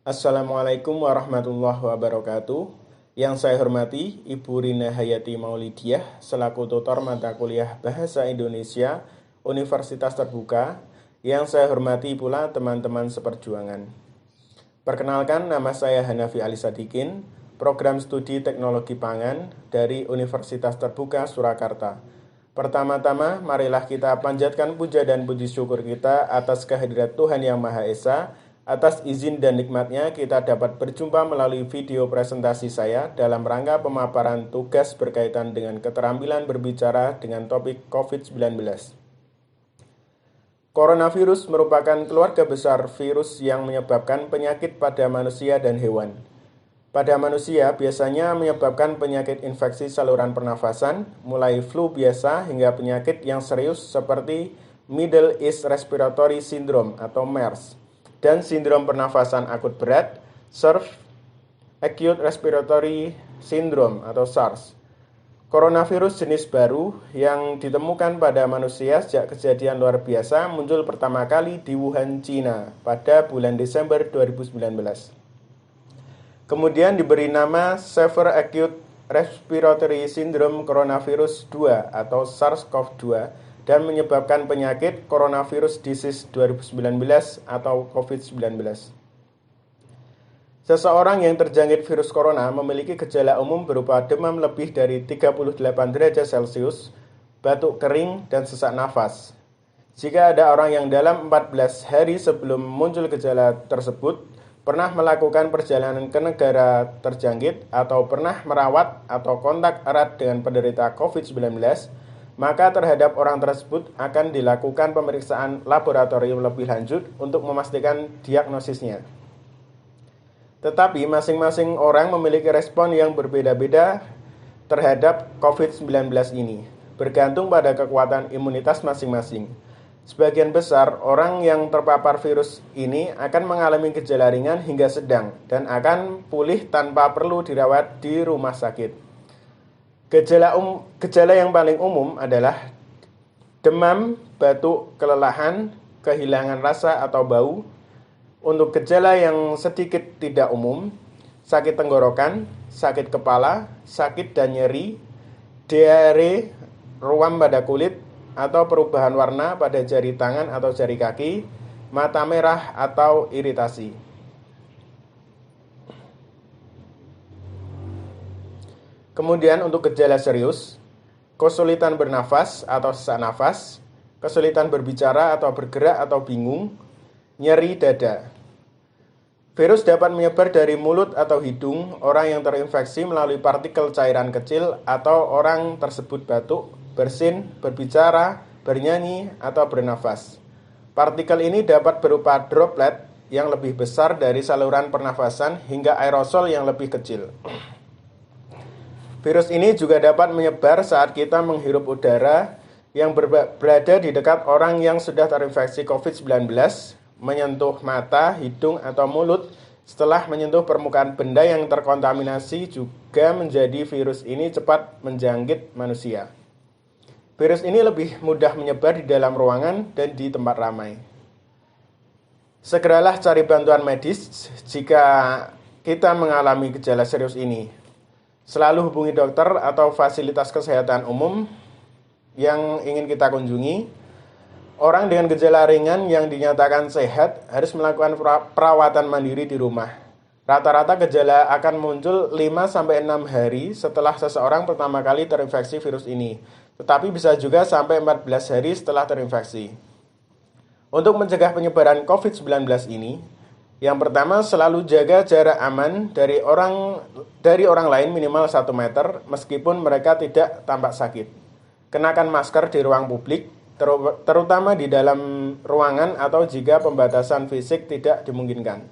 Assalamualaikum warahmatullahi wabarakatuh. Yang saya hormati Ibu Rina Hayati Maulidiah selaku tutor mata kuliah Bahasa Indonesia Universitas Terbuka. Yang saya hormati pula teman-teman seperjuangan. Perkenalkan, nama saya Hanafi Ali Sadikin, Program Studi Teknologi Pangan dari Universitas Terbuka Surakarta. Pertama-tama, marilah kita panjatkan puja dan puji syukur kita atas kehadirat Tuhan Yang Maha Esa. Atas izin dan nikmatnya kita dapat berjumpa melalui video presentasi saya dalam rangka pemaparan tugas berkaitan dengan keterampilan berbicara dengan topik COVID-19. Coronavirus merupakan keluarga besar virus yang menyebabkan penyakit pada manusia dan hewan. Pada manusia biasanya menyebabkan penyakit infeksi saluran pernafasan, mulai flu biasa hingga penyakit yang serius seperti Middle East Respiratory Syndrome atau MERS. Dan sindrom pernafasan akut berat, SARS, Acute Respiratory Syndrome atau SARS. Coronavirus jenis baru yang ditemukan pada manusia sejak kejadian luar biasa muncul pertama kali di Wuhan, China pada bulan Desember 2019. Kemudian diberi nama Severe Acute Respiratory Syndrome Coronavirus 2 atau SARS-CoV-2 dan menyebabkan penyakit Coronavirus Disease 2019 atau COVID-19. Seseorang yang terjangkit virus corona memiliki gejala umum berupa demam lebih dari 38 derajat Celcius, batuk kering, dan sesak nafas. Jika ada orang yang dalam 14 hari sebelum muncul gejala tersebut pernah melakukan perjalanan ke negara terjangkit atau pernah merawat atau kontak erat dengan penderita COVID-19, maka terhadap orang tersebut akan dilakukan pemeriksaan laboratorium lebih lanjut untuk memastikan diagnosisnya. Tetapi masing-masing orang memiliki respon yang berbeda-beda terhadap COVID-19 ini, bergantung pada kekuatan imunitas masing-masing. Sebagian besar orang yang terpapar virus ini akan mengalami gejala ringan hingga sedang dan akan pulih tanpa perlu dirawat di rumah sakit. Gejala yang paling umum adalah demam, batuk, kelelahan, kehilangan rasa atau bau. Untuk gejala yang sedikit tidak umum, sakit tenggorokan, sakit kepala, sakit dan nyeri, diare, ruam pada kulit, atau perubahan warna pada jari tangan atau jari kaki, mata merah atau iritasi. Kemudian untuk gejala serius, kesulitan bernafas atau sesak nafas, kesulitan berbicara atau bergerak atau bingung, nyeri dada. Virus dapat menyebar dari mulut atau hidung orang yang terinfeksi melalui partikel cairan kecil atau orang tersebut batuk, bersin, berbicara, bernyanyi, atau bernafas. Partikel ini dapat berupa droplet yang lebih besar dari saluran pernafasan hingga aerosol yang lebih kecil. Virus ini juga dapat menyebar saat kita menghirup udara yang berada di dekat orang yang sudah terinfeksi COVID-19, menyentuh mata, hidung, atau mulut. Setelah menyentuh permukaan benda yang terkontaminasi juga menjadi virus ini cepat menjangkit manusia. Virus ini lebih mudah menyebar di dalam ruangan dan di tempat ramai. Segeralah cari bantuan medis jika kita mengalami gejala serius ini. Selalu hubungi dokter atau fasilitas kesehatan umum yang ingin kita kunjungi. Orang dengan gejala ringan yang dinyatakan sehat harus melakukan perawatan mandiri di rumah. Rata-rata gejala akan muncul 5-6 hari setelah seseorang pertama kali terinfeksi virus ini, tetapi bisa juga sampai 14 hari setelah terinfeksi. Untuk mencegah penyebaran COVID-19 ini, yang pertama, selalu jaga jarak aman dari orang lain minimal 1 meter meskipun mereka tidak tampak sakit. Kenakan masker di ruang publik, terutama di dalam ruangan atau jika pembatasan fisik tidak dimungkinkan.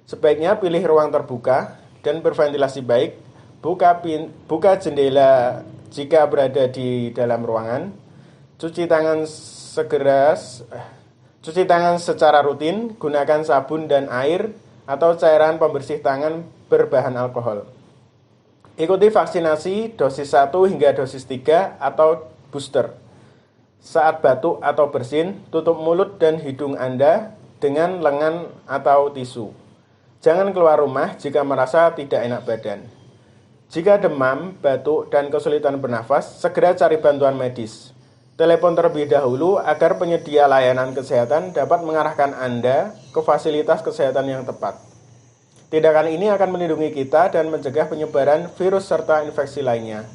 Sebaiknya pilih ruang terbuka dan berventilasi baik, buka jendela jika berada di dalam ruangan, cuci tangan secara rutin, gunakan sabun dan air atau cairan pembersih tangan berbahan alkohol. Ikuti vaksinasi dosis 1 hingga dosis 3 atau booster. Saat batuk atau bersin, tutup mulut dan hidung Anda dengan lengan atau tisu. Jangan keluar rumah jika merasa tidak enak badan. Jika demam, batuk, dan kesulitan bernafas, segera cari bantuan medis. Telepon terlebih dahulu agar penyedia layanan kesehatan dapat mengarahkan Anda ke fasilitas kesehatan yang tepat. Tindakan ini akan melindungi kita dan mencegah penyebaran virus serta infeksi lainnya.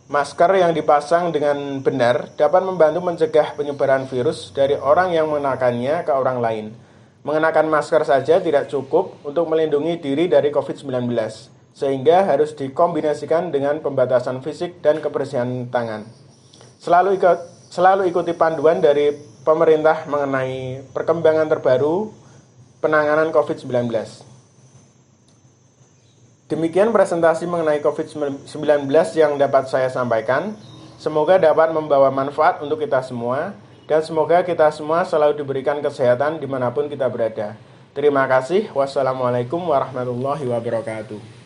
Masker yang dipasang dengan benar dapat membantu mencegah penyebaran virus dari orang yang mengenakannya ke orang lain. Mengenakan masker saja tidak cukup untuk melindungi diri dari COVID-19, sehingga harus dikombinasikan dengan pembatasan fisik dan kebersihan tangan. Selalu ikuti panduan dari pemerintah mengenai perkembangan terbaru penanganan COVID-19. Demikian presentasi mengenai COVID-19 yang dapat saya sampaikan. Semoga dapat membawa manfaat untuk kita semua, dan semoga kita semua selalu diberikan kesehatan dimanapun kita berada. Terima kasih. Wassalamualaikum warahmatullahi wabarakatuh.